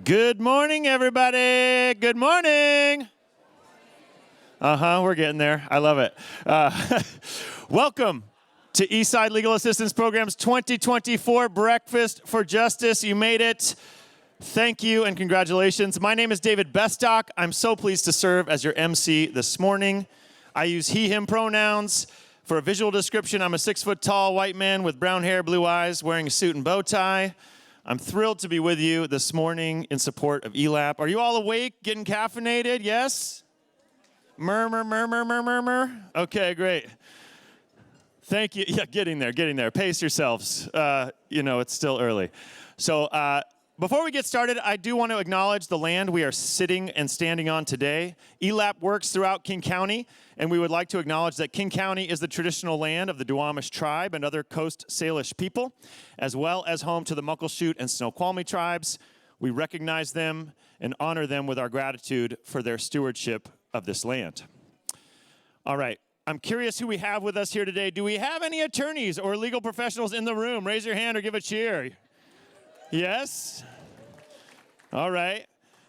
Good morning, everybody. Good morning. We're getting there. I love it. Welcome to Eastside Legal Assistance Program's 2024 Breakfast for Justice. You made it. Thank you and congratulations. My name is David Bestock. I'm so pleased to serve as your MC this morning. I use he, him pronouns. For a visual description, I'm a 6-foot-tall white man with brown hair, blue eyes, wearing a suit and bow tie. I'm thrilled to be with you this morning in support of ELAP. Are you all awake, getting caffeinated? Yes? Murmur. Okay, great. Thank you. Yeah, getting there. Pace yourselves. It's still early. So before we get started, I do want to acknowledge the land we are sitting and standing on today. ELAP works throughout King County, and we would like to acknowledge that King County is the traditional land of the Duwamish tribe and other Coast Salish people, as well as home to the Muckleshoot and Snoqualmie tribes. We recognize them and honor them with our gratitude for their stewardship of this land. All right. I'm curious who we have with us here today. Do we have any attorneys or legal professionals in the room? Raise your hand or give a cheer. Yes? All right.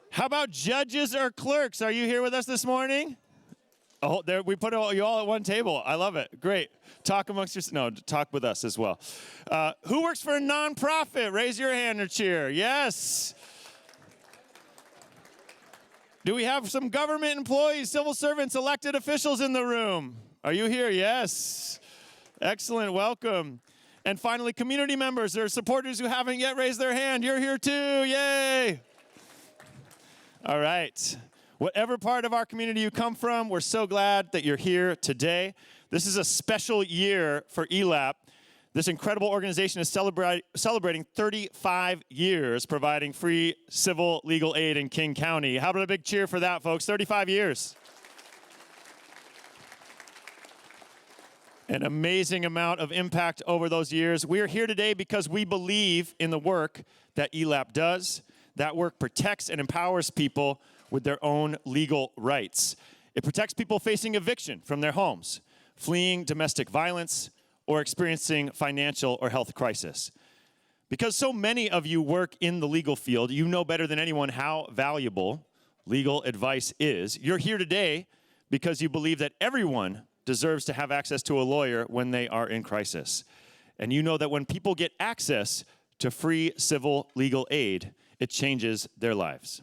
How about judges or clerks? Are you here with us this morning? Oh, there, we put you all at one table. I love it. Great. Talk amongst yourselves. No, talk with us as well. Who works for a nonprofit? Raise your hand or cheer. Yes. Do we have some government employees, civil servants, elected officials in the room? Are you here? Yes. Excellent. Welcome. And finally, community members or supporters who haven't yet raised their hand. You're here too. Yay. All right. Whatever part of our community you come from, we're so glad that you're here today. This is a special year for ELAP. This incredible organization is celebrating 35 years providing free civil legal aid in King County. How about a big cheer for that, folks? 35 years. An amazing amount of impact over those years. We are here today because we believe in the work that ELAP does. That work protects and empowers people with their own legal rights. It protects people facing eviction from their homes, fleeing domestic violence, or experiencing financial or health crisis. Because so many of you work in the legal field, you know better than anyone how valuable legal advice is. You're here today because you believe that everyone deserves to have access to a lawyer when they are in crisis. And you know that when people get access to free civil legal aid, it changes their lives.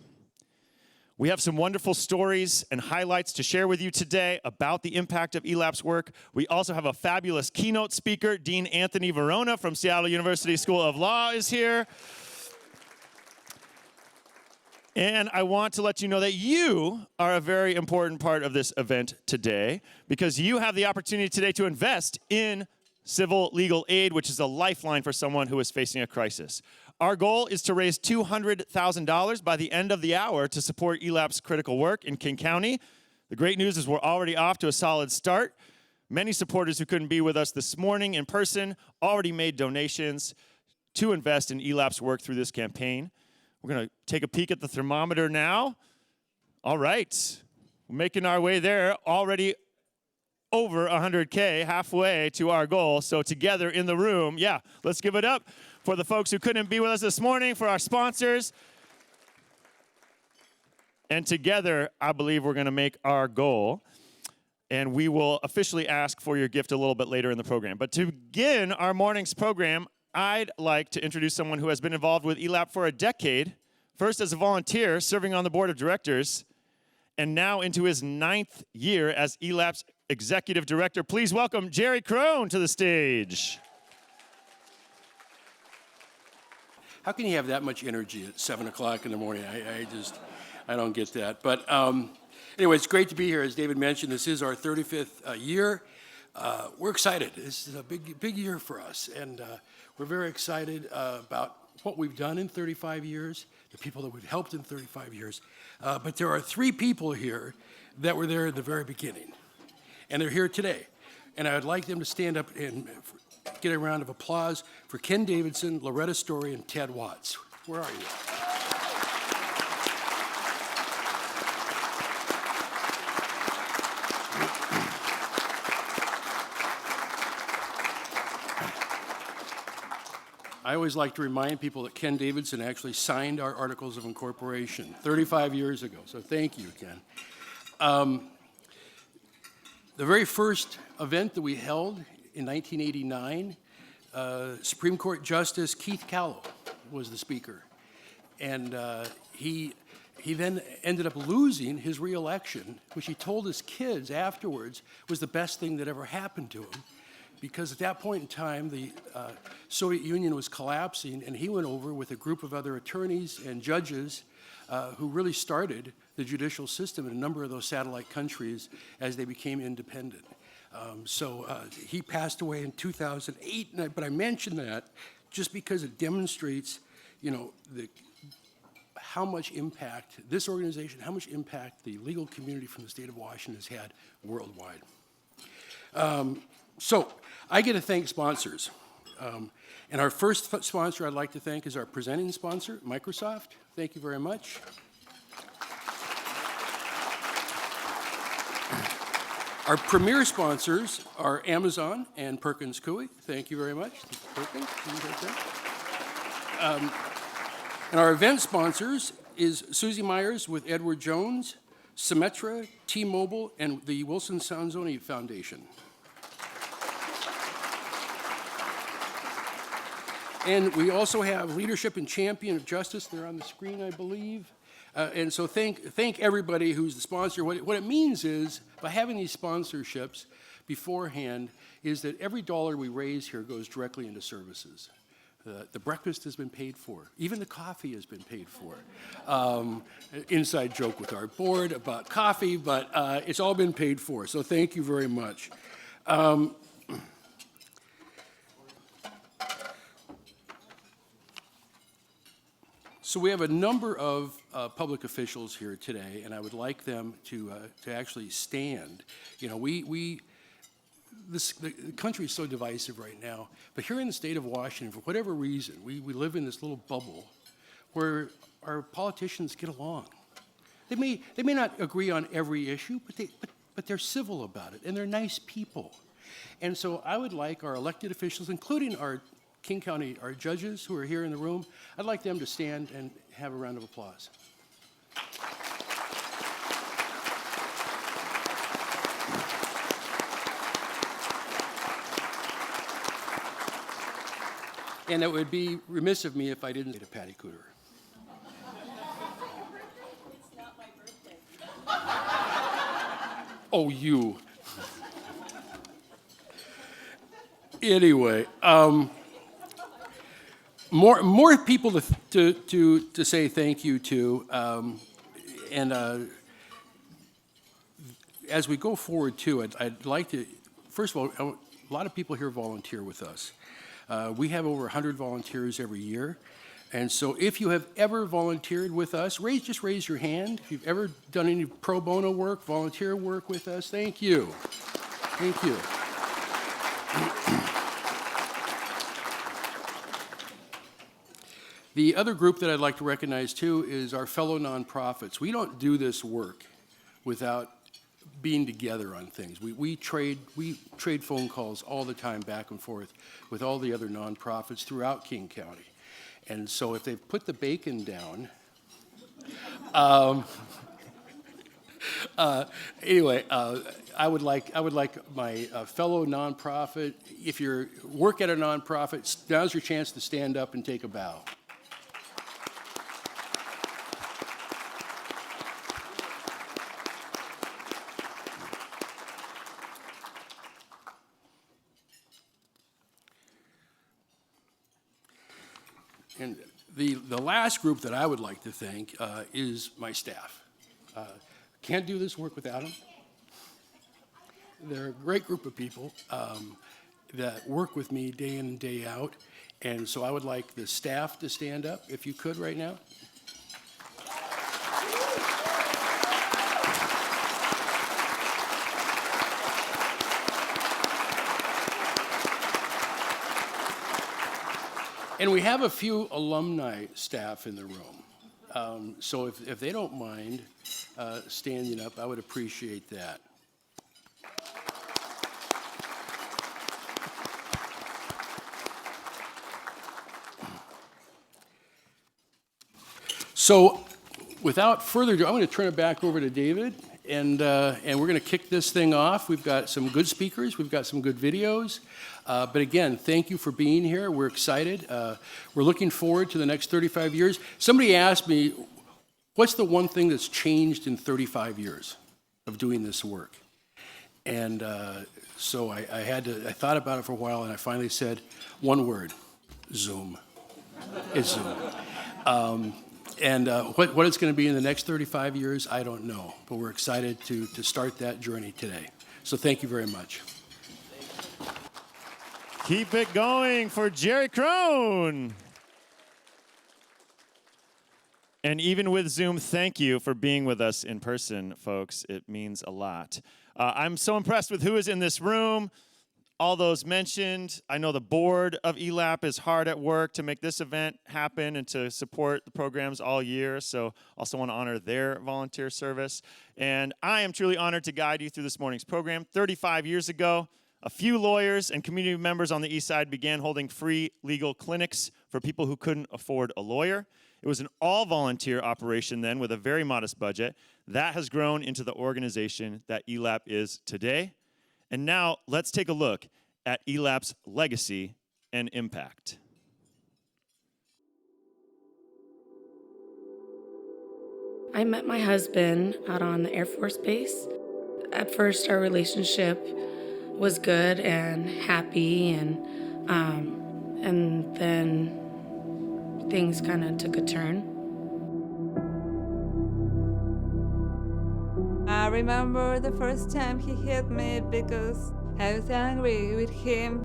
We have some wonderful stories and highlights to share with you today about the impact of ELAP's work. We also have a fabulous keynote speaker. Dean Anthony Varona from Seattle University School of Law is here. And I want to let you know that you are a very important part of this event today because you have the opportunity today to invest in civil legal aid, which is a lifeline for someone who is facing a crisis. Our goal is to raise $200,000 by the end of the hour to support ELAP's critical work in King County. The great news is we're already off to a solid start. Many supporters who couldn't be with us this morning in person already made donations to invest in ELAP's work through this campaign. We're going to take a peek at the thermometer now. All right. We're making our way there, already over 100K, halfway to our goal. So together in the room, let's give it up for the folks who couldn't be with us this morning, for our sponsors. And together, I believe we're going to make our goal. And we will officially ask for your gift a little bit later in the program. But to begin our morning's program, I'd like to introduce someone who has been involved with ELAP for a decade, first as a volunteer serving on the board of directors, and now into his 9th year as ELAP's executive director. Please welcome Jerry Crone to the stage. How can you have that much energy at 7 o'clock in the morning? I don't get that. But anyway, it's great to be here. As David mentioned, this is our 35th year. We're excited. This is a big year for us. And we're very excited about what we've done in 35 years, the people that we've helped in 35 years. But there are 3 people here that were there in the very beginning. And they're here today. And I would like them to stand up and get a round of applause for Ken Davidson, Loretta Story, and Ted Watts. Where are you? I always like to remind people that Ken Davidson actually signed our Articles of Incorporation 35 years ago, so thank you, Ken. The very first event that we held in 1989, Supreme Court Justice Keith Callow was the speaker. And he then ended up losing his reelection, which he told his kids afterwards was the best thing that ever happened to him. Because at that point in time, the Soviet Union was collapsing, and he went over with a group of other attorneys and judges who really started the judicial system in a number of those satellite countries as they became independent. He passed away in 2008, but I mention that just because it demonstrates, how much impact this organization, how much impact the legal community from the state of Washington has had worldwide. So I get to thank sponsors. And our first sponsor I'd like to thank is our presenting sponsor, Microsoft. Thank you very much. Our premier sponsors are Amazon and Perkins Coie. Thank you very much. Perkins, and our event sponsors is Susie Myers with Edward Jones, Symetra, T-Mobile, and the Wilson Sanzoni Foundation. And we also have Leadership and Champion of Justice. They're on the screen, I believe. And so thank everybody who's the sponsor. What it means is, by having these sponsorships beforehand, is that every dollar we raise here goes directly into services. The breakfast has been paid for. Even the coffee has been paid for. Inside joke with our board about coffee, but it's all been paid for. So thank you very much. So we have a number of public officials here today, and I would like them to actually stand. The country is so divisive right now, but here in the state of Washington, for whatever reason, we live in this little bubble where our politicians get along. They may not agree on every issue, but they're civil about it, and they're nice people. And so I would like our elected officials, including our King County, our judges who are here in the room, I'd like them to stand and have a round of applause. And it would be remiss of me if I didn't say to Patty Cooter. It's not my birthday. Oh, you. Anyway, more people to say thank you to, as we go forward too, I'd like to, first of all, a lot of people here volunteer with us. We have over 100 volunteers every year, and so if you have ever volunteered with us, just raise your hand. If you've ever done any pro bono work, volunteer work with us, thank you. Thank you. The other group that I'd like to recognize too is our fellow nonprofits. We don't do this work without being together on things. We trade phone calls all the time back and forth with all the other nonprofits throughout King County. And so if they've put the bacon down, anyway, I would like my fellow nonprofit, if you work at a nonprofit, now's your chance to stand up and take a bow. And the last group that I would like to thank is my staff. Can't do this work without them. They're a great group of people that work with me day in and day out. And so I would like the staff to stand up, if you could right now. And we have a few alumni staff in the room. So if they don't mind standing up, I would appreciate that. So without further ado, I'm going to turn it back over to David, and we're going to kick this thing off. We've got some good speakers. We've got some good videos. But again, thank you for being here. We're excited. We're looking forward to the next 35 years. Somebody asked me, what's the one thing that's changed in 35 years of doing this work? And so I thought about it for a while, and I finally said one word: Zoom. It's Zoom. And what it's going to be in the next 35 years, I don't know. But we're excited to start that journey today. So thank you very much. Keep it going for Jerry Crone. And even with Zoom, thank you for being with us in person, folks. It means a lot. I'm so impressed with who is in this room. All those mentioned. I know the board of ELAP is hard at work to make this event happen and to support the programs all year. So also want to honor their volunteer service. And I am truly honored to guide you through this morning's program. 35 years ago, a few lawyers and community members on the East Side began holding free legal clinics for people who couldn't afford a lawyer. It was an all-volunteer operation then with a very modest budget. That has grown into the organization that ELAP is today. And now let's take a look at ELAP's legacy and impact. I met my husband out on the Air Force Base. At first, our relationship was good and happy, and then things kind of took a turn. I remember the first time he hit me because I was angry with him.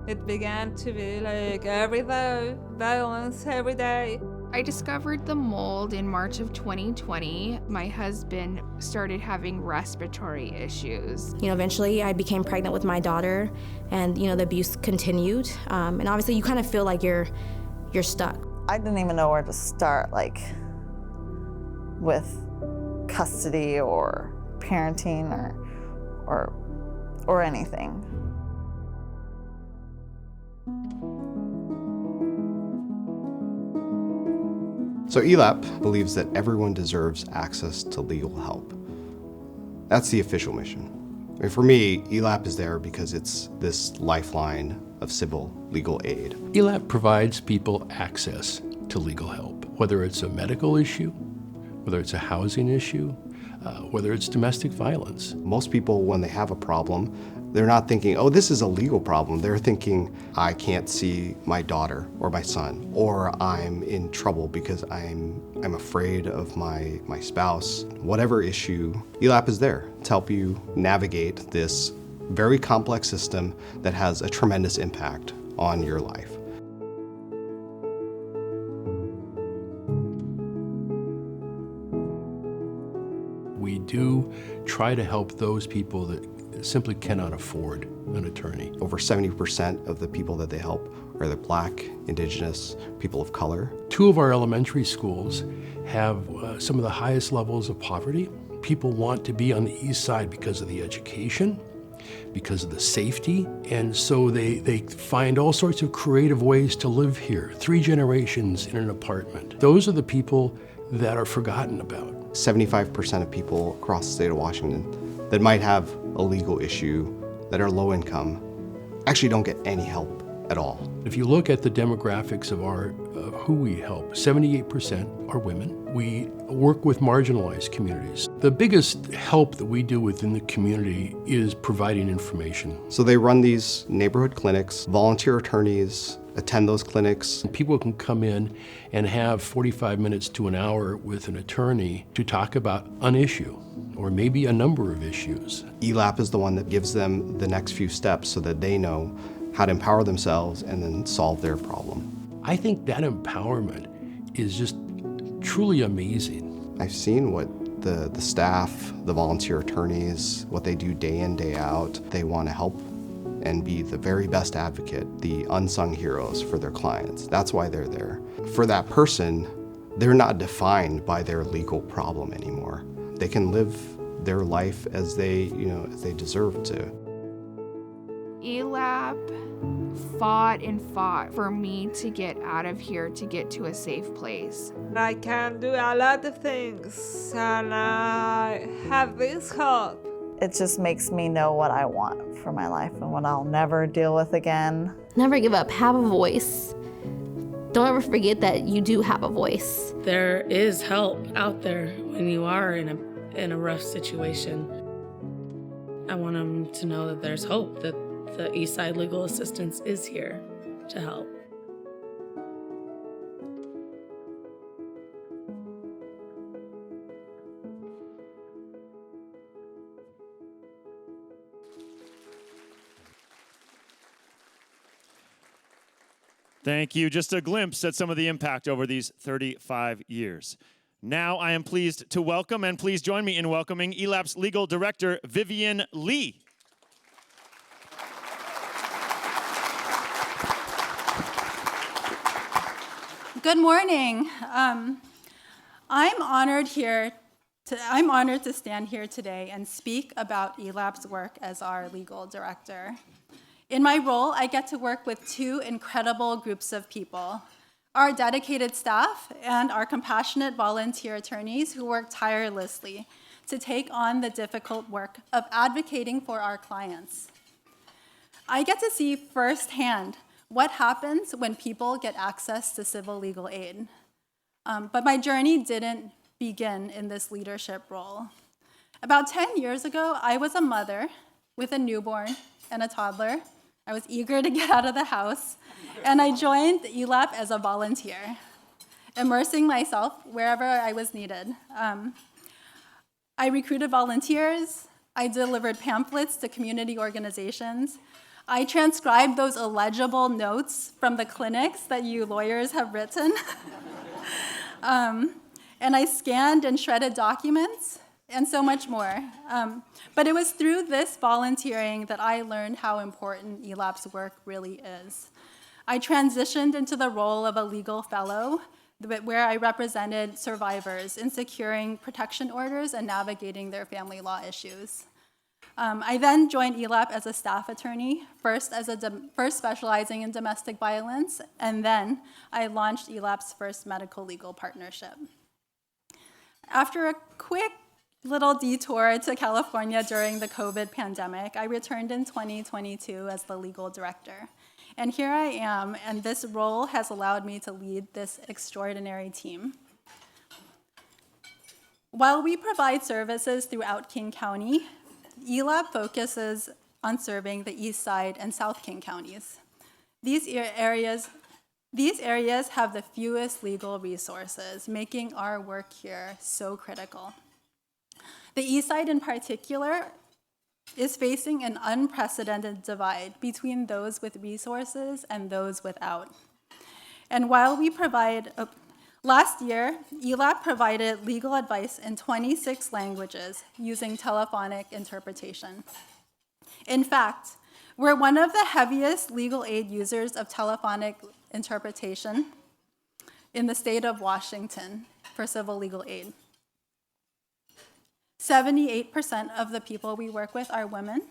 It began to be like everyday violence every day. I discovered the mold in March of 2020. My husband started having respiratory issues. Eventually I became pregnant with my daughter, and the abuse continued. And obviously you kind of feel like you're stuck. I didn't even know where to start, with custody or parenting or anything. So ELAP believes that everyone deserves access to legal help. That's the official mission. For me, ELAP is there because it's this lifeline of civil legal aid. ELAP provides people access to legal help, whether it's a medical issue, whether it's a housing issue, whether it's domestic violence. Most people, when they have a problem, they're not thinking, oh, this is a legal problem. They're thinking, I can't see my daughter or my son, or I'm in trouble because I'm afraid of my spouse. Whatever issue, ELAP is there to help you navigate this very complex system that has a tremendous impact on your life. We do try to help those people that simply cannot afford an attorney. Over 70% of the people that they help are either Black, Indigenous, people of color. 2 of our elementary schools have some of the highest levels of poverty. People want to be on the East Side because of the education, because of the safety, and so they find all sorts of creative ways to live here. 3 generations in an apartment. Those are the people that are forgotten about. 75% of people across the state of Washington that might have a legal issue, that are low income, actually don't get any help at all. If you look at the demographics of who we help, 78% are women. We work with marginalized communities. The biggest help that we do within the community is providing information. So they run these neighborhood clinics, volunteer attorneys attend those clinics. People can come in and have 45 minutes to an hour with an attorney to talk about an issue, or maybe a number of issues. ELAP is the one that gives them the next few steps so that they know how to empower themselves and then solve their problem. I think that empowerment is just truly amazing. I've seen what the staff, the volunteer attorneys, what they do day in, day out. They want to help and be the very best advocate, the unsung heroes for their clients. That's why they're there. For that person, they're not defined by their legal problem anymore. They can live their life as they deserve to. ELAP fought and fought for me to get out of here, to get to a safe place. I can do a lot of things, and I have this hope. It just makes me know what I want for my life and what I'll never deal with again. Never give up. Have a voice. Don't ever forget that you do have a voice. There is help out there when you are in a rough situation. I want them to know that there's hope, that the Eastside Legal Assistance is here to help. Thank you. Just a glimpse at some of the impact over these 35 years. Now I am pleased to welcome, and please join me in welcoming, ELAP's Legal Director, Vivian Lee. Good morning. I'm honored to stand here today and speak about ELAP's work as our legal director. In my role, I get to work with two incredible groups of people: our dedicated staff and our compassionate volunteer attorneys who work tirelessly to take on the difficult work of advocating for our clients. I get to see firsthand what happens when people get access to civil legal aid. But my journey didn't begin in this leadership role. About 10 years ago, I was a mother with a newborn and a toddler. I was eager to get out of the house, and I joined ELAP as a volunteer, immersing myself wherever I was needed. I recruited volunteers, I delivered pamphlets to community organizations, I transcribed those illegible notes from the clinics that you lawyers have written, and I scanned and shredded documents, and so much more. But it was through this volunteering that I learned how important ELAP's work really is. I transitioned into the role of a legal fellow, where I represented survivors in securing protection orders and navigating their family law issues. I then joined ELAP as a staff attorney, first specializing in domestic violence, and then I launched ELAP's first medical legal partnership. After a quick little detour to California during the COVID pandemic, I returned in 2022 as the legal director. And here I am, and this role has allowed me to lead this extraordinary team. While we provide services throughout King County, ELAP focuses on serving the East Side and South King counties. These areas have the fewest legal resources, making our work here so critical. The East Side in particular is facing an unprecedented divide between those with resources and those without. And while we last year, ELAP provided legal advice in 26 languages using telephonic interpretation. In fact, we're one of the heaviest legal aid users of telephonic interpretation in the state of Washington for civil legal aid. 78% of the people we work with are women.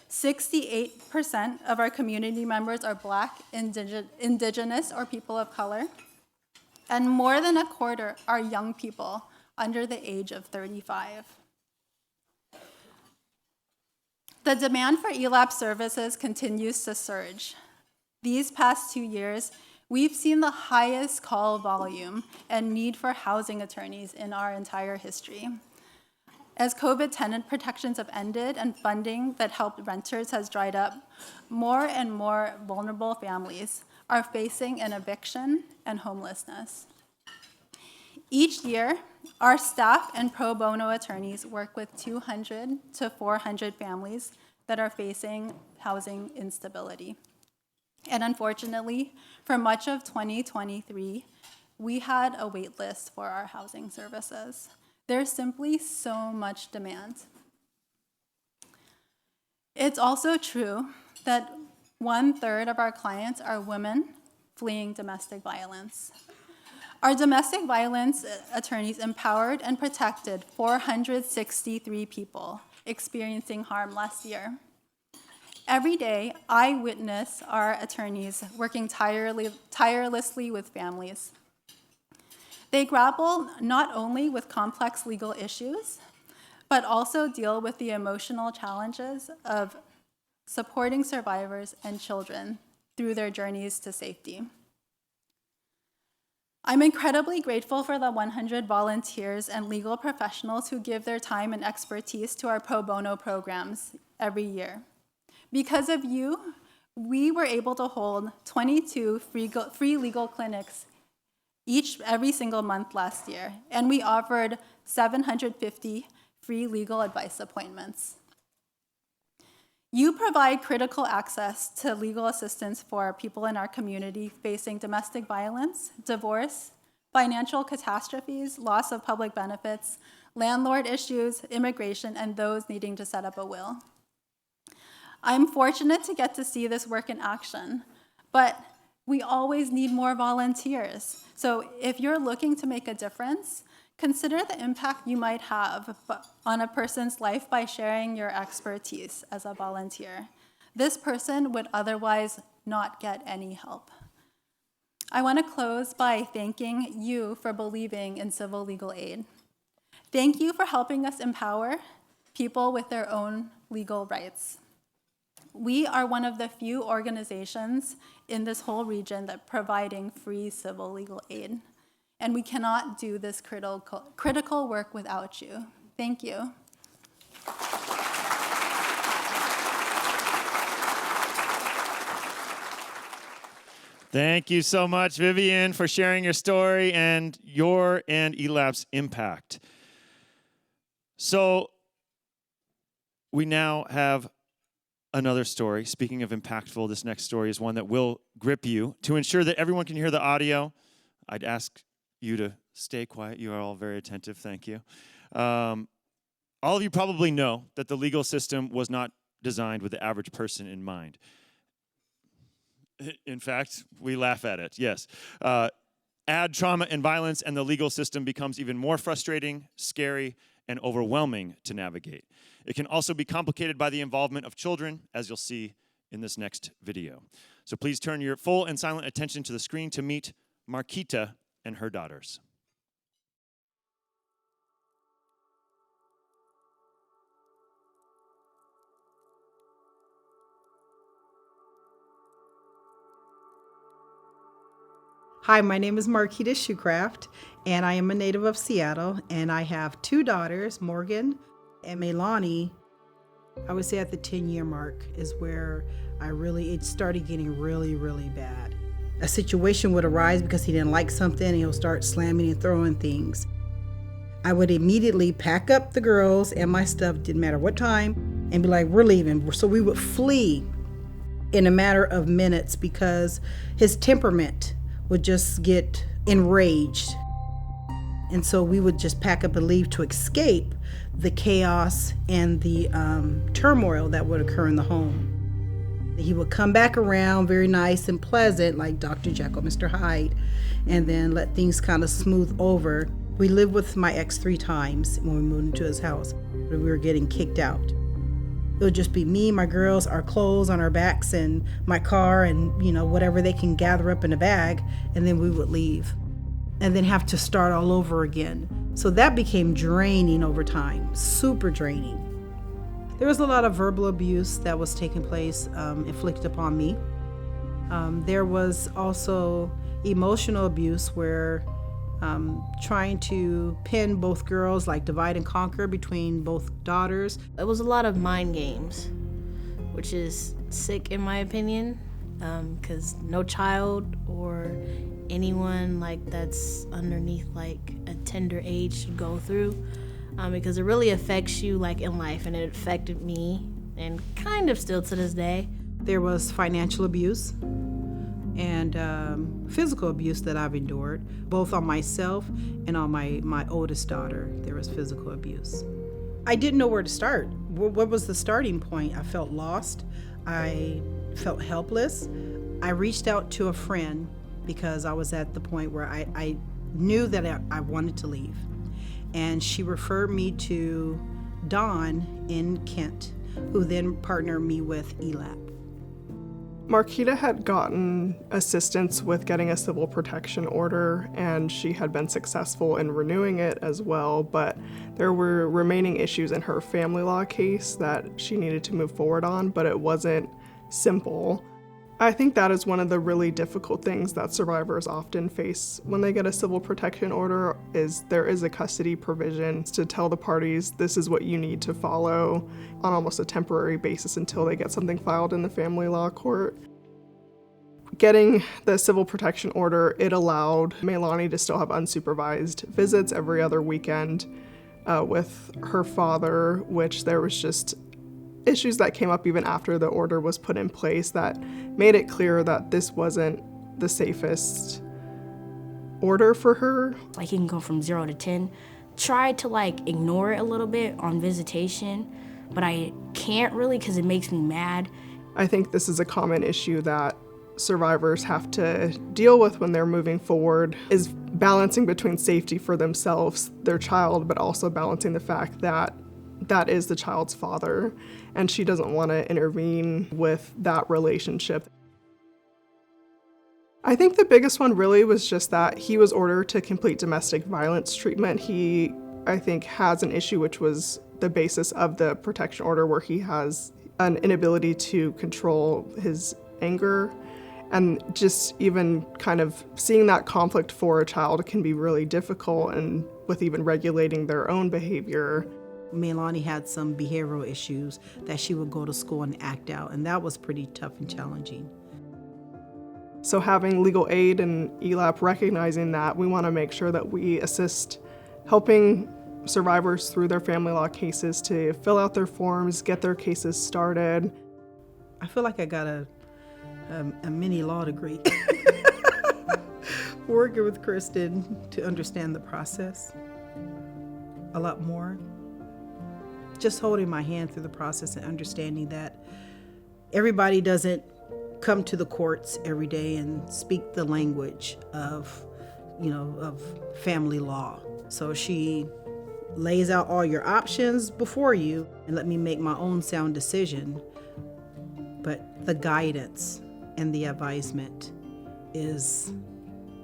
68% of our community members are Black, Indigenous, or people of color. And more than a quarter are young people under the age of 35. The demand for ELAP services continues to surge. These past 2 years, we've seen the highest call volume and need for housing attorneys in our entire history. As COVID tenant protections have ended and funding that helped renters has dried up, more and more vulnerable families are facing an eviction and homelessness. Each year, our staff and pro bono attorneys work with 200 to 400 families that are facing housing instability. And unfortunately, for much of 2023, we had a wait list for our housing services. There's simply so much demand. It's also true that 1/3 of our clients are women fleeing domestic violence. Our domestic violence attorneys empowered and protected 463 people experiencing harm last year. Every day, I witness our attorneys working tirelessly with families. They grapple not only with complex legal issues, but also deal with the emotional challenges of supporting survivors and children through their journeys to safety. I'm incredibly grateful for the 100 volunteers and legal professionals who give their time and expertise to our pro bono programs every year. Because of you, we were able to hold 22 free legal clinics every single month last year, and we offered 750 free legal advice appointments. You provide critical access to legal assistance for people in our community facing domestic violence, divorce, financial catastrophes, loss of public benefits, landlord issues, immigration, and those needing to set up a will. I'm fortunate to get to see this work in action, but we always need more volunteers. So if you're looking to make a difference, consider the impact you might have on a person's life by sharing your expertise as a volunteer. This person would otherwise not get any help. I want to close by thanking you for believing in civil legal aid. Thank you for helping us empower people with their own legal rights. We are one of the few organizations in this whole region that providing free civil legal aid. And we cannot do this critical work without you. Thank you. Thank you so much, Vivian, for sharing your story and your and ELAP's impact. So we now have another story. Speaking of impactful, this next story is one that will grip you. To ensure that everyone can hear the audio, I'd ask you to stay quiet. You are all very attentive. Thank you. All of you probably know that the legal system was not designed with the average person in mind. In fact, we laugh at it, yes. Add trauma and violence, and the legal system becomes even more frustrating, scary, and overwhelming to navigate. It can also be complicated by the involvement of children, as you'll see in this next video. So please turn your full and silent attention to the screen to meet Marquita and her daughters. Hi, my name is Marquita Shoecraft, and I am a native of Seattle, and I have two daughters, Morgan and Melanie. I would say at the 10-year mark is where it started getting really, really bad. A situation would arise because he didn't like something, and he'll start slamming and throwing things. I would immediately pack up the girls and my stuff, didn't matter what time, and be like, we're leaving. So we would flee in a matter of minutes because his temperament would just get enraged. And so we would just pack up and leave to escape the chaos and the turmoil that would occur in the home. He would come back around very nice and pleasant, like Dr. Jekyll, Mr. Hyde, and then let things kind of smooth over. We lived with my ex 3 times when we moved into his house, but we were getting kicked out. It would just be me, my girls, our clothes on our backs, and my car, and whatever they can gather up in a bag, and then we would leave and then have to start all over again. So that became draining over time, super draining. There was a lot of verbal abuse that was taking place, inflicted upon me. There was also emotional abuse where trying to pin both girls, like divide and conquer between both daughters. It was a lot of mind games, which is sick in my opinion, because no child or anyone that's underneath a tender age should go through, because it really affects you in life, and it affected me and kind of still to this day. There was financial abuse and physical abuse that I've endured, both on myself and on my oldest daughter. There was physical abuse. I didn't know where to start. What was the starting point? I felt lost. I felt helpless. I reached out to a friend because I was at the point where I knew that I wanted to leave. And she referred me to Dawn in Kent, who then partnered me with ELAP. Marquita had gotten assistance with getting a civil protection order, and she had been successful in renewing it as well, but there were remaining issues in her family law case that she needed to move forward on, but it wasn't simple. I think that is one of the really difficult things that survivors often face when they get a civil protection order is there is a custody provision to tell the parties this is what you need to follow on almost a temporary basis until they get something filed in the family law court. Getting the civil protection order, it allowed Meilani to still have unsupervised visits every other weekend with her father, which there was just issues that came up even after the order was put in place that made it clear that this wasn't the safest order for her. Like you can go from 0 to 10. Try to ignore it a little bit on visitation, but I can't really because it makes me mad. I think this is a common issue that survivors have to deal with when they're moving forward is balancing between safety for themselves, their child, but also balancing the fact that that is the child's father, and she doesn't want to intervene with that relationship. I think the biggest one really was just that he was ordered to complete domestic violence treatment. He, I think, has an issue which was the basis of the protection order where he has an inability to control his anger. And just even kind of seeing that conflict for a child can be really difficult, and with even regulating their own behavior. Meilani had some behavioral issues that she would go to school and act out, and that was pretty tough and challenging. So having legal aid and ELAP recognizing that, we want to make sure that we assist helping survivors through their family law cases to fill out their forms, get their cases started. I feel like I got a mini law degree. Working with Kristen to understand the process a lot more. Just holding my hand through the process and understanding that everybody doesn't come to the courts every day and speak the language of family law. So she lays out all your options before you and let me make my own sound decision. But the guidance and the advisement is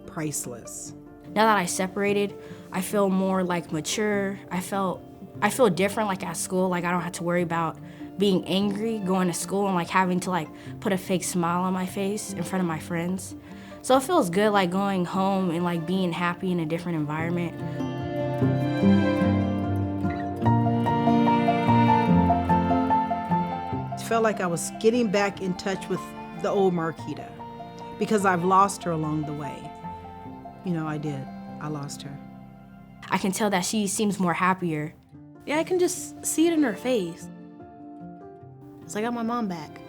priceless. Now that I separated, I feel more mature. I feel different at school. I don't have to worry about being angry going to school and having to put a fake smile on my face in front of my friends. So it feels good going home and being happy in a different environment. It felt like I was getting back in touch with the old Marquita because I've lost her along the way. I did. I lost her. I can tell that she seems more happier. Yeah, I can just see it in her face. It's like I got my mom back.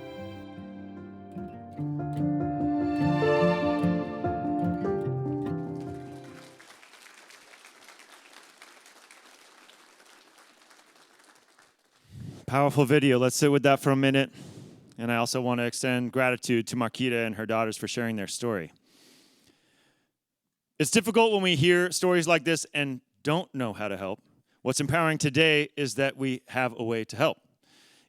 Powerful video. Let's sit with that for a minute. And I also want to extend gratitude to Marquita and her daughters for sharing their story. It's difficult when we hear stories like this and don't know how to help. What's empowering today is that we have a way to help.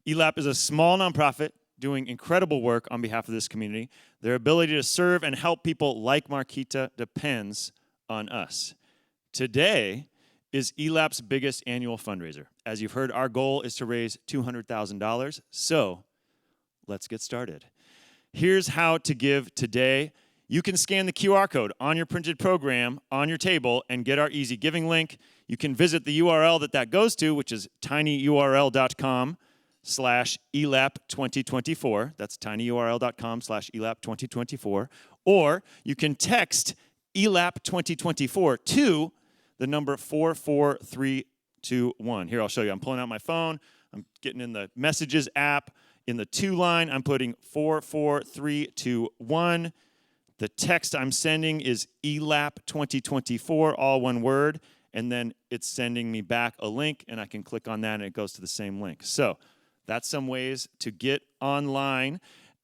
ELAP is a small nonprofit doing incredible work on behalf of this community. Their ability to serve and help people like Marquita depends on us. Today is ELAP's biggest annual fundraiser. As you've heard, our goal is to raise $200,000, so let's get started. Here's how to give today. You can scan the QR code on your printed program on your table and get our easy giving link. You can visit the URL that goes to, which is tinyurl.com/ELAP2024. That's tinyurl.com/ELAP2024. Or you can text ELAP2024 to the number 44321. Here, I'll show you. I'm pulling out my phone. I'm getting in the Messages app. In the to line, I'm putting 44321. The text I'm sending is ELAP2024, all one word, and then it's sending me back a link, and I can click on that, and it goes to the same link. So that's some ways to get online,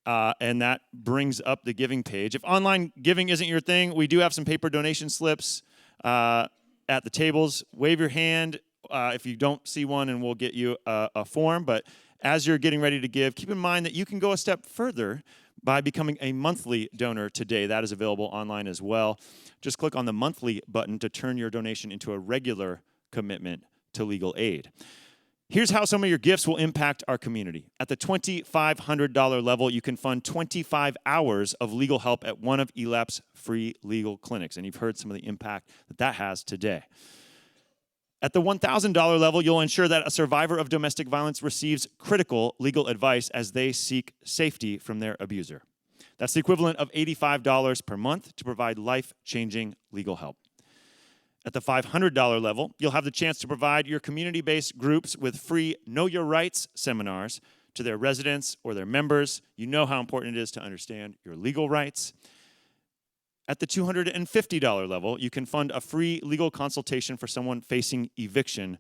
and that brings up the giving page. If online giving isn't your thing, we do have some paper donation slips at the tables. Wave your hand if you don't see one, and we'll get you a form, but As you're getting ready to give, keep in mind that you can go a step further by becoming a monthly donor today. That is available online as well. Just click on the monthly button to turn your donation into a regular commitment to legal aid. Here's how some of your gifts will impact our community. At the $2,500 level, you can fund 25 hours of legal help at one of ELAP's free legal clinics, and you've heard some of the impact that that has today. At the $1,000 level, you'll ensure that a survivor of domestic violence receives critical legal advice as they seek safety from their abuser. That's the equivalent of $85 per month to provide life-changing legal help. At the $500 level, you'll have the chance to provide your community-based groups with free Know Your Rights seminars to their residents or their members. You know how important it is to understand your legal rights. At the $250 level, you can fund a free legal consultation for someone facing eviction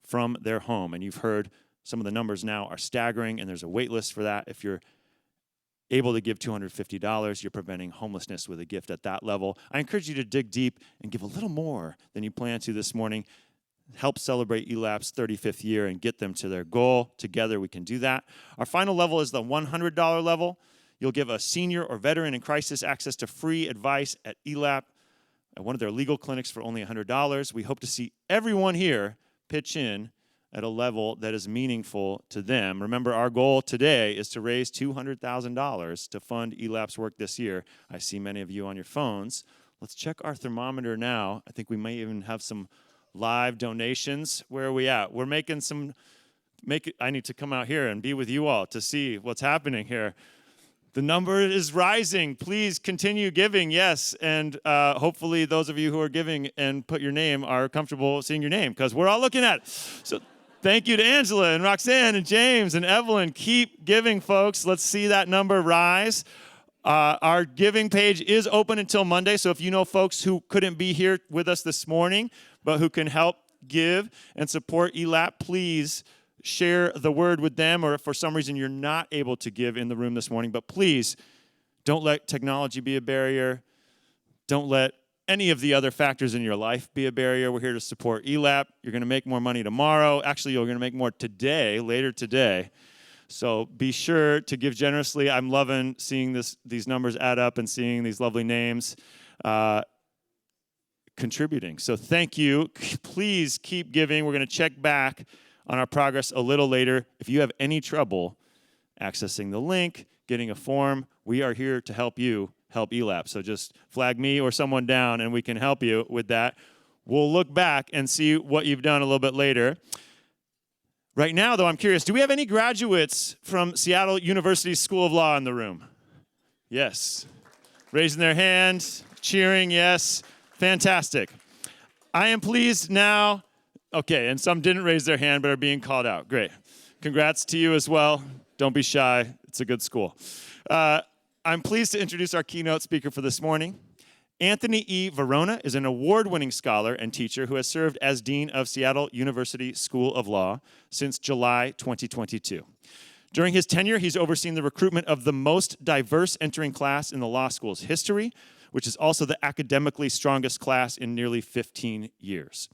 from their home. And you've heard some of the numbers now are staggering, and there's a wait list for that. If you're able to give $250, you're preventing homelessness with a gift at that level. I encourage you to dig deep and give a little more than you plan to this morning. Help celebrate ELAP's 35th year and get them to their goal. Together we can do that. Our final level is the $100 level. You'll give a senior or veteran in crisis access to free advice at ELAP at one of their legal clinics for only $100. We hope to see everyone here pitch in at a level that is meaningful to them. Remember, our goal today is to raise $200,000 to fund ELAP's work this year. I see many of you on your phones. Let's check our thermometer now. I think we may even have some live donations. Where are we at? We're making some, I need to come out here and be with you all to see what's happening here. The number is rising. Please continue giving, yes. And hopefully those of you who are giving and put your name are comfortable seeing your name, because we're all looking at it. So thank you to Angela and Roxanne and James and Evelyn. Keep giving, folks. Let's see that number rise. Our giving page is open until Monday, so if you know folks who couldn't be here with us this morning, but who can help give and support ELAP, please share the word with them, or if for some reason you're not able to give in the room this morning. But please, don't let technology be a barrier. Don't let any of the other factors in your life be a barrier. We're here to support ELAP. You're going to make more money tomorrow. Actually, you're going to make more today, later today. So be sure to give generously. I'm loving seeing these numbers add up and seeing these lovely names contributing. So thank you. Please keep giving. We're going to check back on our progress a little later. If you have any trouble accessing the link, getting a form, we are here to help you help ELAP. So just flag me or someone down and we can help you with that. We'll look back and see what you've done a little bit later. Right now, though, I'm curious, do we have any graduates from Seattle University School of Law in the room? Yes. Raising their hand, cheering, yes. Fantastic. I am pleased now. Okay, and some didn't raise their hand but are being called out. Great. Congrats to you as well. Don't be shy. It's a good school. I'm pleased to introduce our keynote speaker for this morning. Anthony E. Varona is an award-winning scholar and teacher who has served as Dean of Seattle University School of Law since July 2022. During his tenure, he's overseen the recruitment of the most diverse entering class in the law school's history, which is also the academically strongest class in nearly 15 years.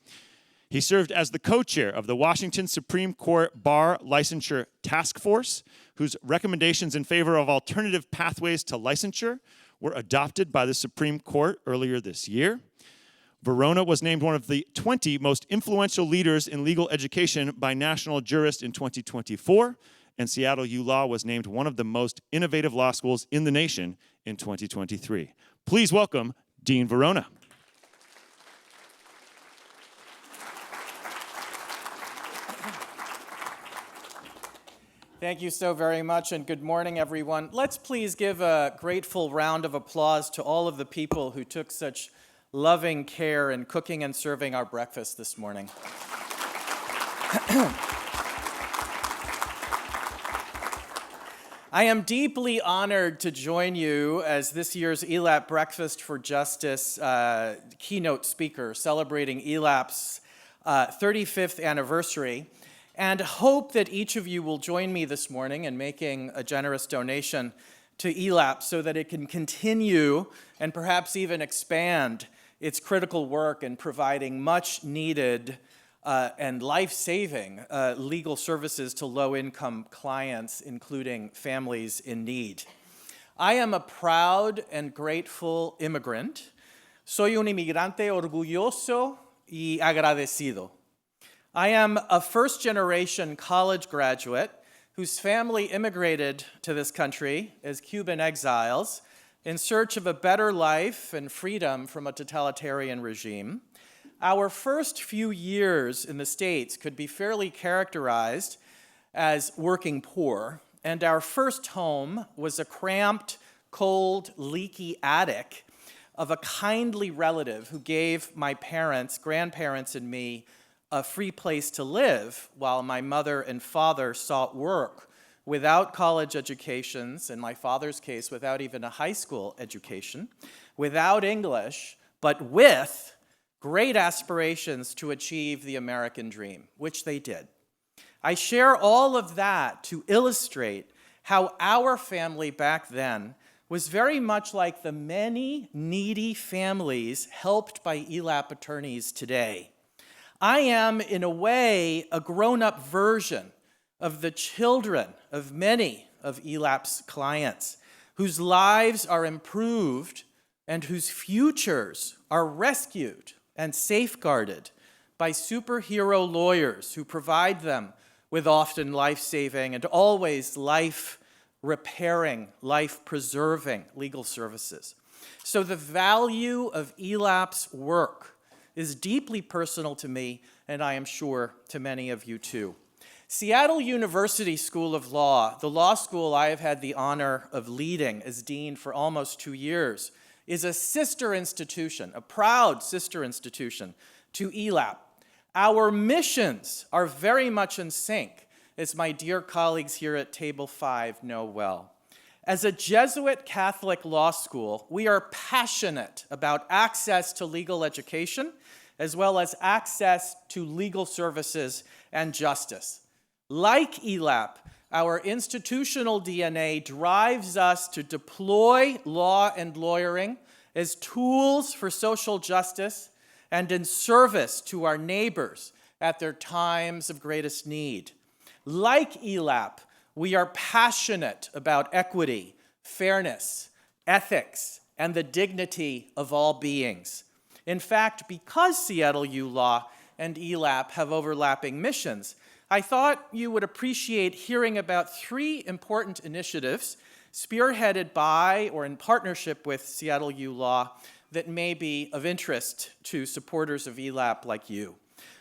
He served as the co-chair of the Washington Supreme Court Bar Licensure Task Force, whose recommendations in favor of alternative pathways to licensure were adopted by the Supreme Court earlier this year. Varona was named one of the 20 most influential leaders in legal education by National Jurist in 2024, and Seattle U Law was named one of the most innovative law schools in the nation in 2023. Please welcome Dean Varona. Thank you so very much, and good morning, everyone. Let's please give a grateful round of applause to all of the people who took such loving care in cooking and serving our breakfast this morning. I am deeply honored to join you as this year's ELAP Breakfast for Justice keynote speaker, celebrating ELAP's 35th anniversary. And hope that each of you will join me this morning in making a generous donation to ELAP so that it can continue and perhaps even expand its critical work in providing much needed and life-saving legal services to low-income clients, including families in need. I am a proud and grateful immigrant. Soy un inmigrante orgulloso y agradecido. I am a first-generation college graduate whose family immigrated to this country as Cuban exiles in search of a better life and freedom from a totalitarian regime. Our first few years in the States could be fairly characterized as working poor, and our first home was a cramped, cold, leaky attic of a kindly relative who gave my parents, grandparents, and me a free place to live while my mother and father sought work without college educations, in my father's case, without even a high school education, without English, but with great aspirations to achieve the American dream, which they did. I share all of that to illustrate how our family back then was very much like the many needy families helped by ELAP attorneys today. I am, in a way, a grown-up version of the children of many of ELAP's clients, whose lives are improved and whose futures are rescued and safeguarded by superhero lawyers who provide them with often life-saving and always life-repairing, life-preserving legal services. So the value of ELAP's work is deeply personal to me, and I am sure to many of you too. Seattle University School of Law, the law school I have had the honor of leading as dean for almost 2 years, is a sister institution, a proud sister institution to ELAP. Our missions are very much in sync, as my dear colleagues here at Table 5 know well. As a Jesuit Catholic law school, we are passionate about access to legal education, as well as access to legal services and justice. Like ELAP, our institutional DNA drives us to deploy law and lawyering as tools for social justice and in service to our neighbors at their times of greatest need. Like ELAP, we are passionate about equity, fairness, ethics, and the dignity of all beings. In fact, because Seattle U Law and ELAP have overlapping missions, I thought you would appreciate hearing about 3 important initiatives spearheaded by or in partnership with Seattle U Law that may be of interest to supporters of ELAP like you.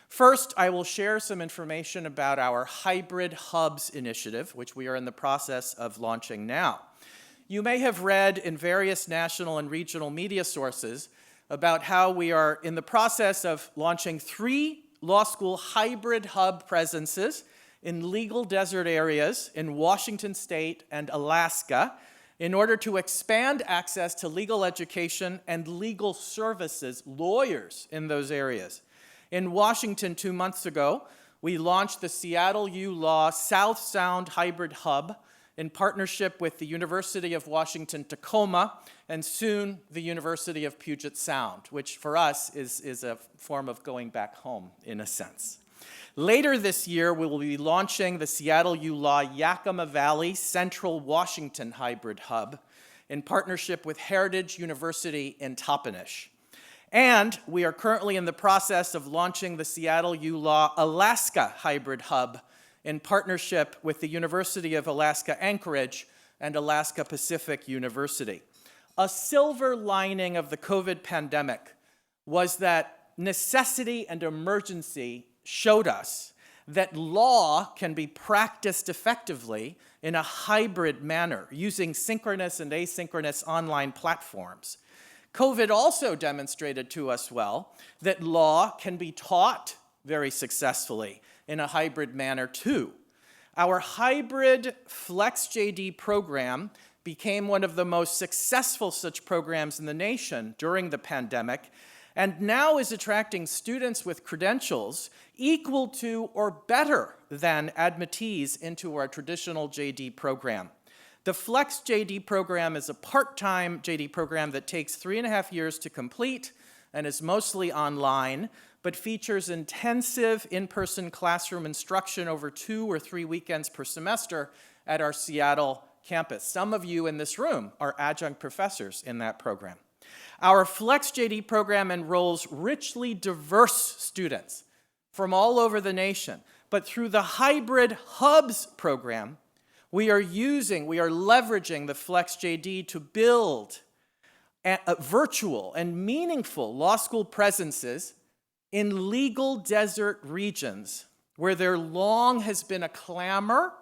First, I will share some information about our Hybrid Hubs initiative, which we are in the process of launching now. You may have read in various national and regional media sources about how we are in the process of launching 3 law school hybrid hub presences in legal desert areas in Washington State and Alaska in order to expand access to legal education and legal services, lawyers in those areas. In Washington 2 months ago, we launched the Seattle U Law South Sound Hybrid Hub in partnership with the University of Washington Tacoma and soon the University of Puget Sound, which for us is a form of going back home in a sense. Later this year, we will be launching the Seattle U Law Yakima Valley Central Washington Hybrid Hub in partnership with Heritage University in Toppenish. And we are currently in the process of launching the Seattle U Law Alaska Hybrid Hub in partnership with the University of Alaska Anchorage and Alaska Pacific University. A silver lining of the COVID pandemic was that necessity and emergency showed us that law can be practiced effectively in a hybrid manner using synchronous and asynchronous online platforms. COVID also demonstrated to us well that law can be taught very successfully in a hybrid manner too. Our hybrid FlexJD program became one of the most successful such programs in the nation during the pandemic, and now is attracting students with credentials equal to or better than admittees into our traditional JD program. The Flex JD program is a part-time JD program that takes 3.5 years to complete and is mostly online, but features intensive in-person classroom instruction over 2 or 3 weekends per semester at our Seattle campus. Some of you in this room are adjunct professors in that program. Our Flex JD program enrolls richly diverse students from all over the nation, but through the Hybrid Hubs program, we are leveraging the Flex JD to build virtual and meaningful law school presences in legal desert regions where there long has been a clamor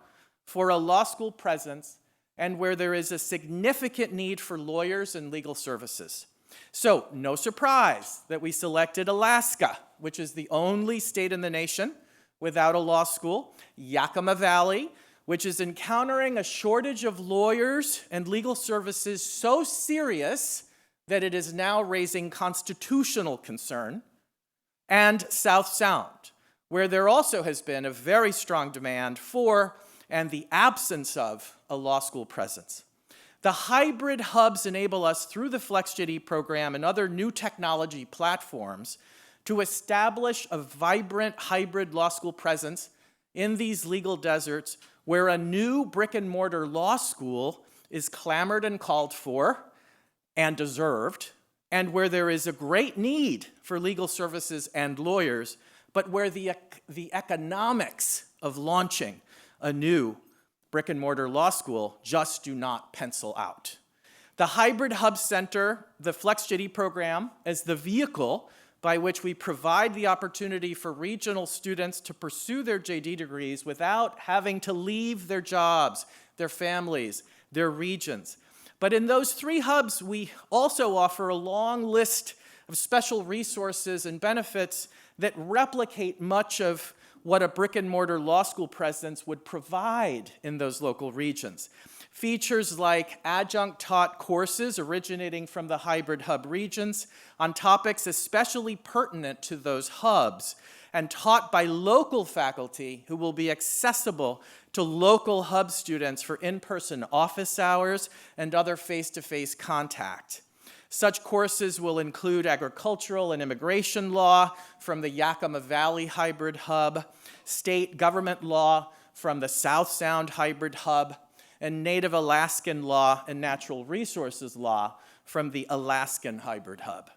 for a law school presence and where there is a significant need for lawyers and legal services. So, no surprise that we selected Alaska, which is the only state in the nation without a law school, Yakima Valley, which is encountering a shortage of lawyers and legal services so serious that it is now raising constitutional concern, and South Sound, where there also has been a very strong demand for and the absence of a law school presence. The hybrid hubs enable us through the FlexJD program and other new technology platforms to establish a vibrant hybrid law school presence in these legal deserts where a new brick-and-mortar law school is clamored and called for and deserved, and where there is a great need for legal services and lawyers, but where the economics of launching a new brick-and-mortar law school just do not pencil out. The Hybrid Hub Center, the FlexJD program, is the vehicle by which we provide the opportunity for regional students to pursue their JD degrees without having to leave their jobs, their families, their regions. But in those 3 hubs, we also offer a long list of special resources and benefits that replicate much of what a brick-and-mortar law school presence would provide in those local regions. Features like adjunct-taught courses originating from the hybrid hub regions on topics especially pertinent to those hubs and taught by local faculty who will be accessible to local hub students for in-person office hours and other face-to-face contact. Such courses will include agricultural and immigration law from the Yakima Valley Hybrid Hub, state government law from the South Sound Hybrid Hub, and Native Alaskan law and natural resources law from the Alaskan Hybrid Hub.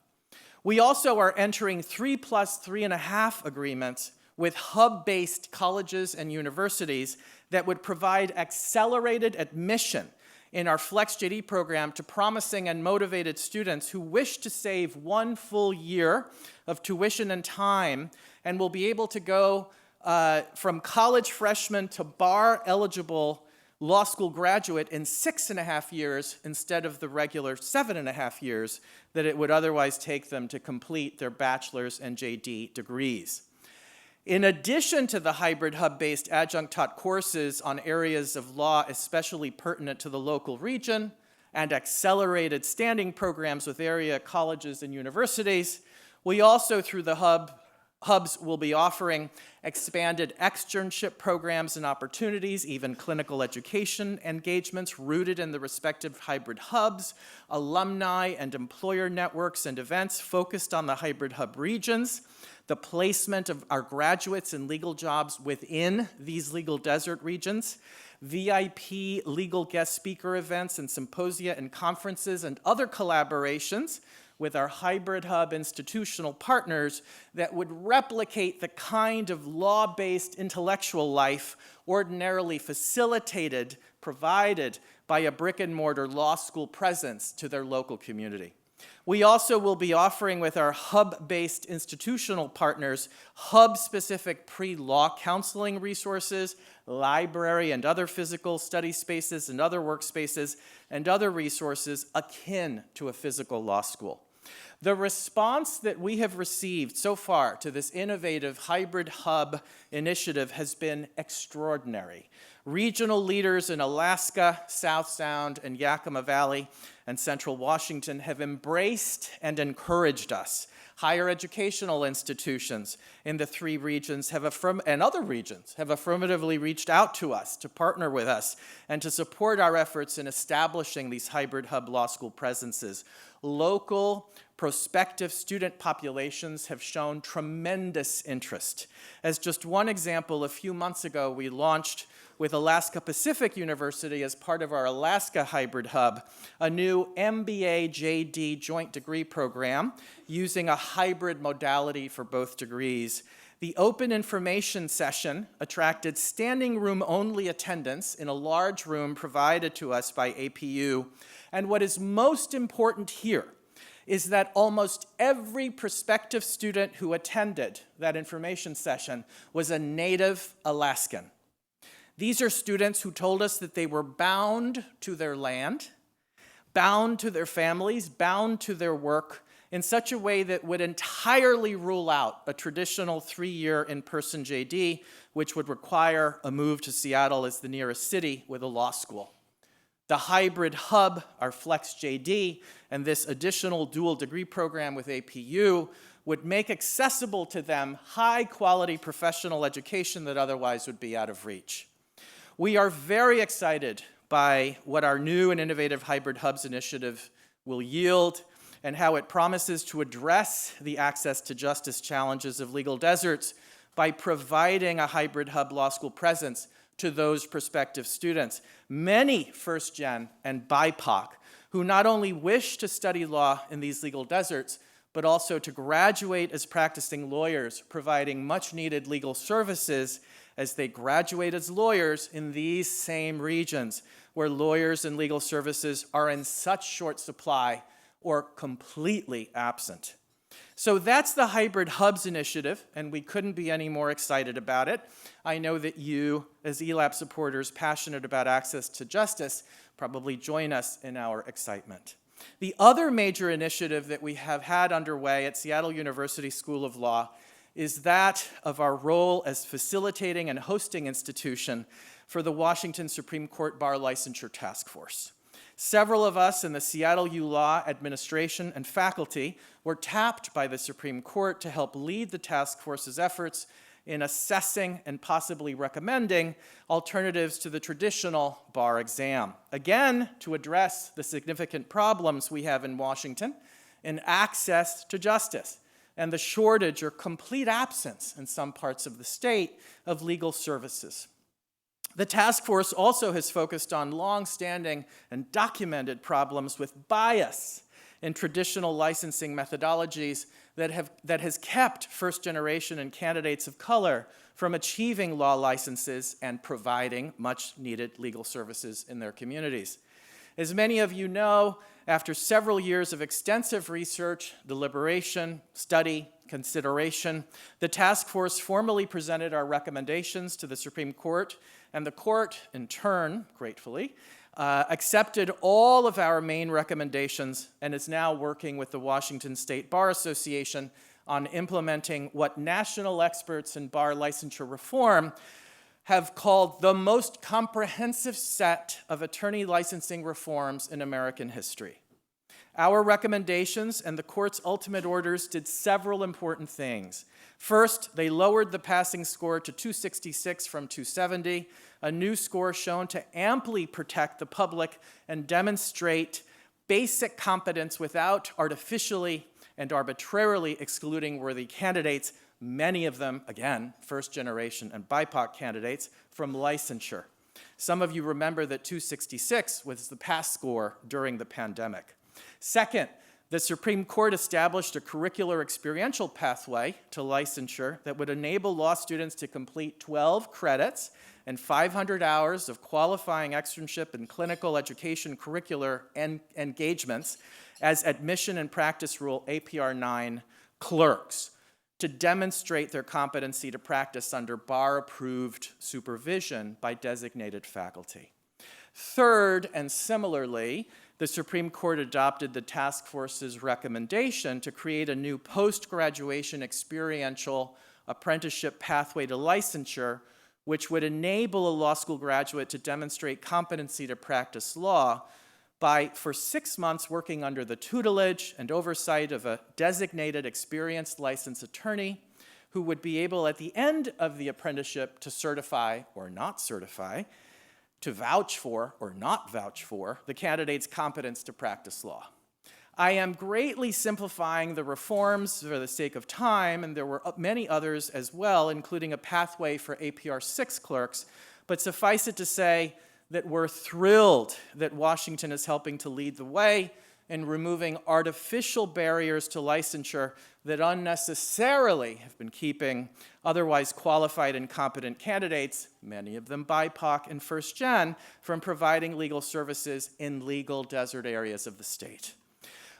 We also are entering 3+3.5 agreements with hub-based colleges and universities that would provide accelerated admission in our FlexJD program to promising and motivated students who wish to save 1 full year of tuition and time and will be able to go from college freshman to bar-eligible law school graduate in 6.5 years instead of the regular 7.5 years that it would otherwise take them to complete their bachelor's and JD degrees. In addition to the hybrid hub-based adjunct-taught courses on areas of law especially pertinent to the local region and accelerated standing programs with area colleges and universities, we also, through the hubs, will be offering expanded externship programs and opportunities, even clinical education engagements rooted in the respective hybrid hubs, alumni and employer networks and events focused on the hybrid hub regions, the placement of our graduates in legal jobs within these legal desert regions, VIP legal guest speaker events and symposia and conferences and other collaborations with our hybrid hub institutional partners that would replicate the kind of law-based intellectual life ordinarily facilitated, provided by a brick-and-mortar law school presence to their local community. We also will be offering with our hub-based institutional partners hub-specific pre-law counseling resources, library and other physical study spaces and other workspaces, and other resources akin to a physical law school. The response that we have received so far to this innovative hybrid hub initiative has been extraordinary. Regional leaders in Alaska, South Sound, and Yakima Valley and Central Washington have embraced and encouraged us. Higher educational institutions in the 3 regions and other regions have affirmatively reached out to us to partner with us and to support our efforts in establishing these hybrid hub law school presences. local prospective student populations have shown tremendous interest. As just one example, a few months ago, we launched with Alaska Pacific University as part of our Alaska Hybrid Hub, a new MBA-JD joint degree program using a hybrid modality for both degrees. The open information session attracted standing room only attendance in a large room provided to us by APU. And what is most important here is that almost every prospective student who attended that information session was a native Alaskan. These are students who told us that they were bound to their land, bound to their families, bound to their work in such a way that would entirely rule out a traditional 3-year in-person JD, which would require a move to Seattle as the nearest city with a law school. The hybrid hub, our Flex JD, and this additional dual degree program with APU would make accessible to them high-quality professional education that otherwise would be out of reach. We are very excited by what our new and innovative Hybrid Hubs initiative will yield and how it promises to address the access to justice challenges of legal deserts by providing a hybrid hub law school presence to those prospective students, many first-gen and BIPOC, who not only wish to study law in these legal deserts, but also to graduate as practicing lawyers, providing much-needed legal services as they graduate as lawyers in these same regions, where lawyers and legal services are in such short supply or completely absent. So that's the Hybrid Hubs initiative, and we couldn't be any more excited about it. I know that you, as ELAP supporters passionate about access to justice, probably join us in our excitement. The other major initiative that we have had underway at Seattle University School of Law is that of our role as facilitating and hosting institution for the Washington Supreme Court Bar Licensure Task Force. Several of us in the Seattle U Law administration and faculty were tapped by the Supreme Court to help lead the task force's efforts in assessing and possibly recommending alternatives to the traditional bar exam. Again, to address the significant problems we have in Washington in access to justice and the shortage or complete absence in some parts of the state of legal services. The task force also has focused on long-standing and documented problems with bias in traditional licensing methodologies that has kept first-generation and candidates of color from achieving law licenses and providing much-needed legal services in their communities. As many of you know, after several years of extensive research, deliberation, study, consideration, the task force formally presented our recommendations to the Supreme Court, and the court, in turn, gratefully, accepted all of our main recommendations and is now working with the Washington State Bar Association on implementing what national experts in bar licensure reform have called the most comprehensive set of attorney licensing reforms in American history. Our recommendations and the court's ultimate orders did several important things. First, they lowered the passing score to 266 from 270, a new score shown to amply protect the public and demonstrate basic competence without artificially and arbitrarily excluding worthy candidates, many of them, again, first-generation and BIPOC candidates, from licensure. Some of you remember that 266 was the pass score during the pandemic. Second, the Supreme Court established a curricular experiential pathway to licensure that would enable law students to complete 12 credits and 500 hours of qualifying externship and clinical education curricular engagements as admission and practice rule APR 9 clerks to demonstrate their competency to practice under bar-approved supervision by designated faculty. Third, and similarly, the Supreme Court adopted the task force's recommendation to create a new post-graduation experiential apprenticeship pathway to licensure, which would enable a law school graduate to demonstrate competency to practice law by, for 6 months, working under the tutelage and oversight of a designated experienced licensed attorney who would be able, at the end of the apprenticeship, to certify or not certify, to vouch for or not vouch for the candidate's competence to practice law. I am greatly simplifying the reforms for the sake of time, and there were many others as well, including a pathway for APR 6 clerks. But suffice it to say that we're thrilled that Washington is helping to lead the way in removing artificial barriers to licensure that unnecessarily have been keeping otherwise qualified and competent candidates, many of them BIPOC and first gen, from providing legal services in legal desert areas of the state.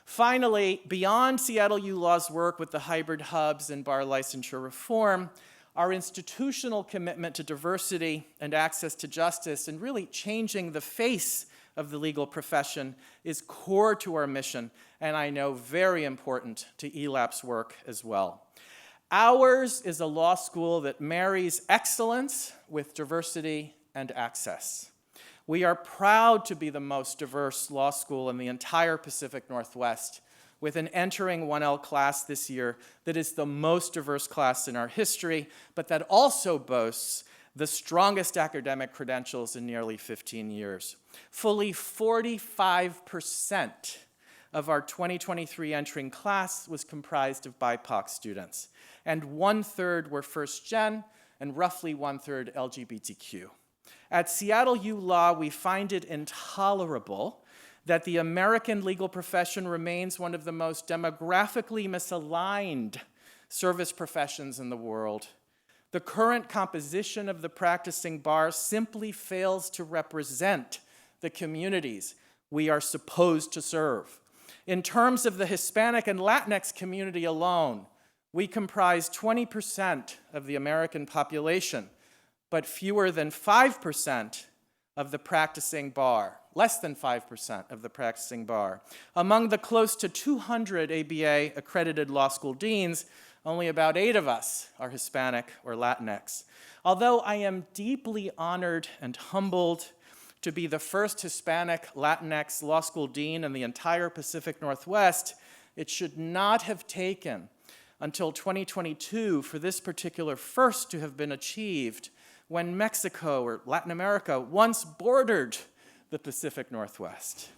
Finally, beyond Seattle U Law's work with the hybrid hubs and bar licensure reform, our institutional commitment to diversity and access to justice and really changing the face of the legal profession is core to our mission, and I know very important to ELAP's work as well. Ours is a law school that marries excellence with diversity and access. We are proud to be the most diverse law school in the entire Pacific Northwest, with an entering 1L class this year that is the most diverse class in our history, but that also boasts the strongest academic credentials in nearly 15 years. Fully 45% of our 2023 entering class was comprised of BIPOC students, and 1/3 were first gen, and roughly 1/3 LGBTQ. At Seattle U Law, we find it intolerable that the American legal profession remains one of the most demographically misaligned service professions in the world. The current composition of the practicing bar simply fails to represent the communities we are supposed to serve. In terms of the Hispanic and Latinx community alone, we comprise 20% of the American population, but fewer than 5% of the practicing bar, less than 5% of the practicing bar. Among the close to 200 ABA accredited law school deans, only about 8 of us are Hispanic or Latinx. Although I am deeply honored and humbled to be the first Hispanic Latinx law school dean in the entire Pacific Northwest, it should not have taken until 2022 for this particular first to have been achieved when Mexico or Latin America once bordered the Pacific Northwest.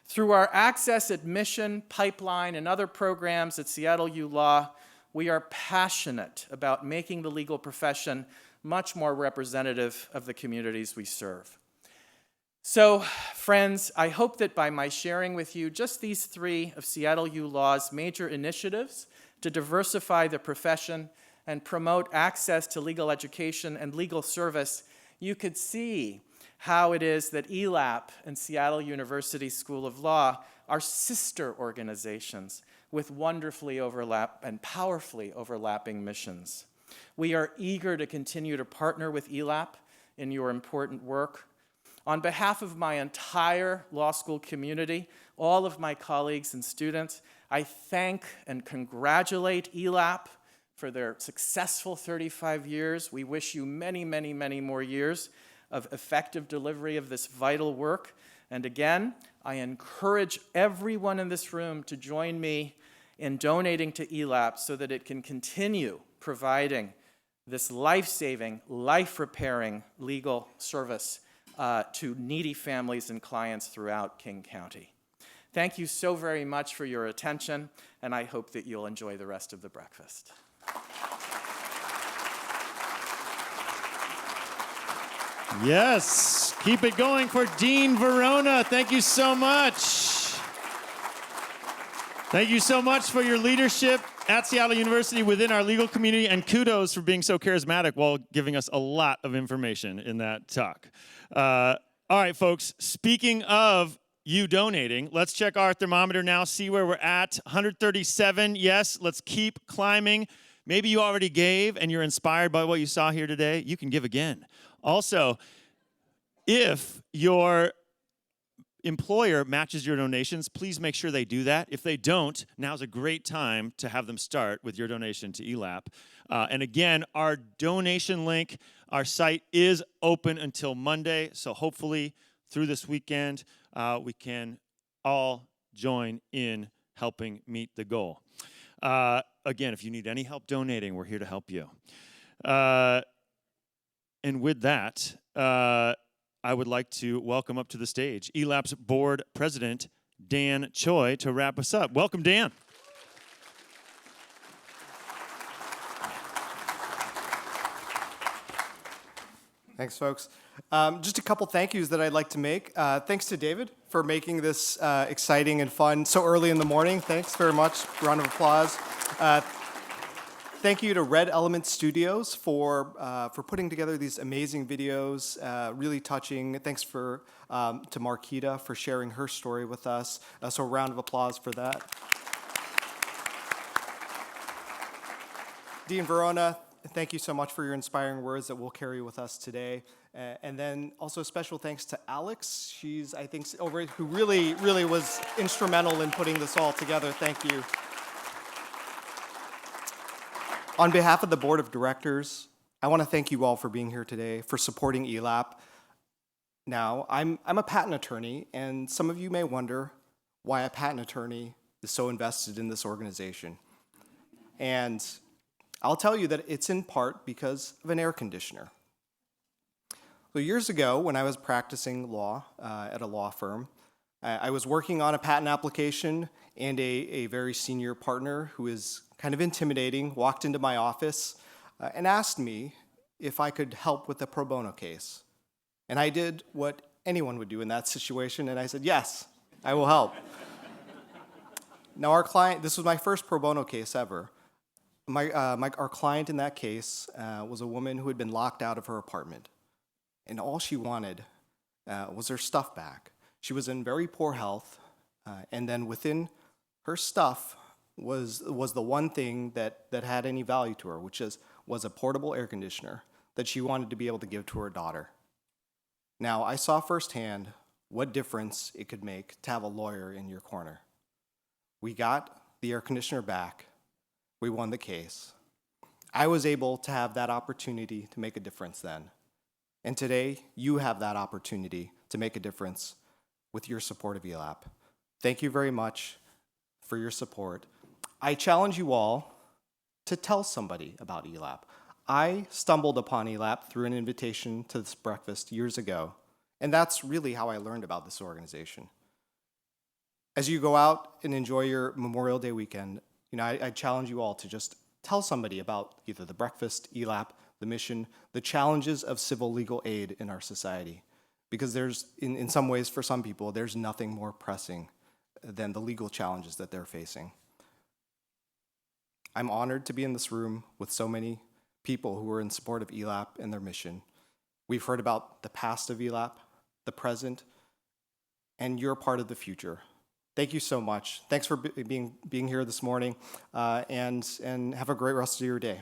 Through our access admission pipeline and other programs at Seattle U Law, we are passionate about making the legal profession much more representative of the communities we serve. So, friends, I hope that by my sharing with you just these 3 of Seattle U Law's major initiatives to diversify the profession and promote access to legal education and legal service, you could see how it is that ELAP and Seattle University School of Law are sister organizations with wonderfully powerfully overlapping missions. We are eager to continue to partner with ELAP in your important work. On behalf of my entire law school community, all of my colleagues and students, I thank and congratulate ELAP for their successful 35 years. We wish you many, many, many more years of effective delivery of this vital work. And again, I encourage everyone in this room to join me in donating to ELAP so that it can continue providing this life-saving, life-repairing legal service to needy families and clients throughout King County. Thank you so very much for your attention, and I hope that you'll enjoy the rest of the breakfast. Yes, keep it going for Dean Varona. Thank you so much. Thank you so much for your leadership at Seattle University within our legal community, and kudos for being so charismatic while giving us a lot of information in that talk. All right, folks, speaking of you donating, let's check our thermometer now, see where we're at. 137, yes, let's keep climbing. Maybe you already gave and you're inspired by what you saw here today. You can give again. Also, if your employer matches your donations, please make sure they do that. If they don't, now's a great time to have them start with your donation to ELAP. And again, our donation link, our site is open until Monday, so hopefully through this weekend, we can all join in helping meet the goal. Again, if you need any help donating, we're here to help you. And with that, I would like to welcome up to the stage ELAP's board president, Dan Choi to wrap us up. Welcome, Dan. Thanks, folks. Just a couple thank yous that I'd like to make. Thanks to David for making this exciting and fun so early in the morning. Thanks very much. Round of applause. Thank you to Red Element Studios for putting together these amazing videos, really touching. Thanks to Marquita for sharing her story with us. So a round of applause for that. Dean Varona, thank you so much for your inspiring words that we'll carry with us today. And then also special thanks to Alex. She's, I think, who really was instrumental in putting this all together. Thank you. On behalf of the board of directors, I want to thank you all for being here today, for supporting ELAP. Now, I'm a patent attorney, and some of you may wonder why a patent attorney is so invested in this organization. And I'll tell you that it's in part because of an air conditioner. Well, years ago, when I was practicing law at a law firm, I was working on a patent application, and a very senior partner who is kind of intimidating walked into my office and asked me if I could help with the pro bono case. And I did what anyone would do in that situation, and I said, yes, I will help. Now, our client, this was my first pro bono case ever. Our client in that case was a woman who had been locked out of her apartment, and all she wanted was her stuff back. She was in very poor health, and then within her stuff was the one thing that had any value to her, which was a portable air conditioner that she wanted to be able to give to her daughter. Now, I saw firsthand what difference it could make to have a lawyer in your corner. We got the air conditioner back. We won the case. I was able to have that opportunity to make a difference then. And today, you have that opportunity to make a difference with your support of ELAP. Thank you very much for your support. I challenge you all to tell somebody about ELAP. I stumbled upon ELAP through an invitation to this breakfast years ago, and that's really how I learned about this organization. As you go out and enjoy your Memorial Day weekend, I challenge you all to just tell somebody about either the breakfast, ELAP, the mission, the challenges of civil legal aid in our society. Because there's, in some ways, for some people, there's nothing more pressing than the legal challenges that they're facing. I'm honored to be in this room with so many people who are in support of ELAP and their mission. We've heard about the past of ELAP, the present, and you're part of the future. Thank you so much. Thanks for being here this morning, and have a great rest of your day.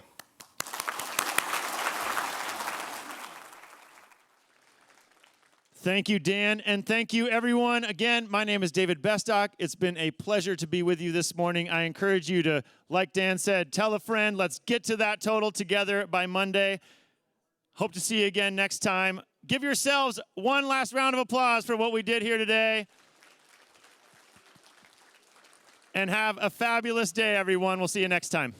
Thank you, Dan, and thank you, everyone. Again, my name is David Bestock. It's been a pleasure to be with you this morning. I encourage you to, like Dan said, tell a friend. Let's get to that total together by Monday. Hope to see you again next time. Give yourselves one last round of applause for what we did here today. And have a fabulous day, everyone. We'll see you next time.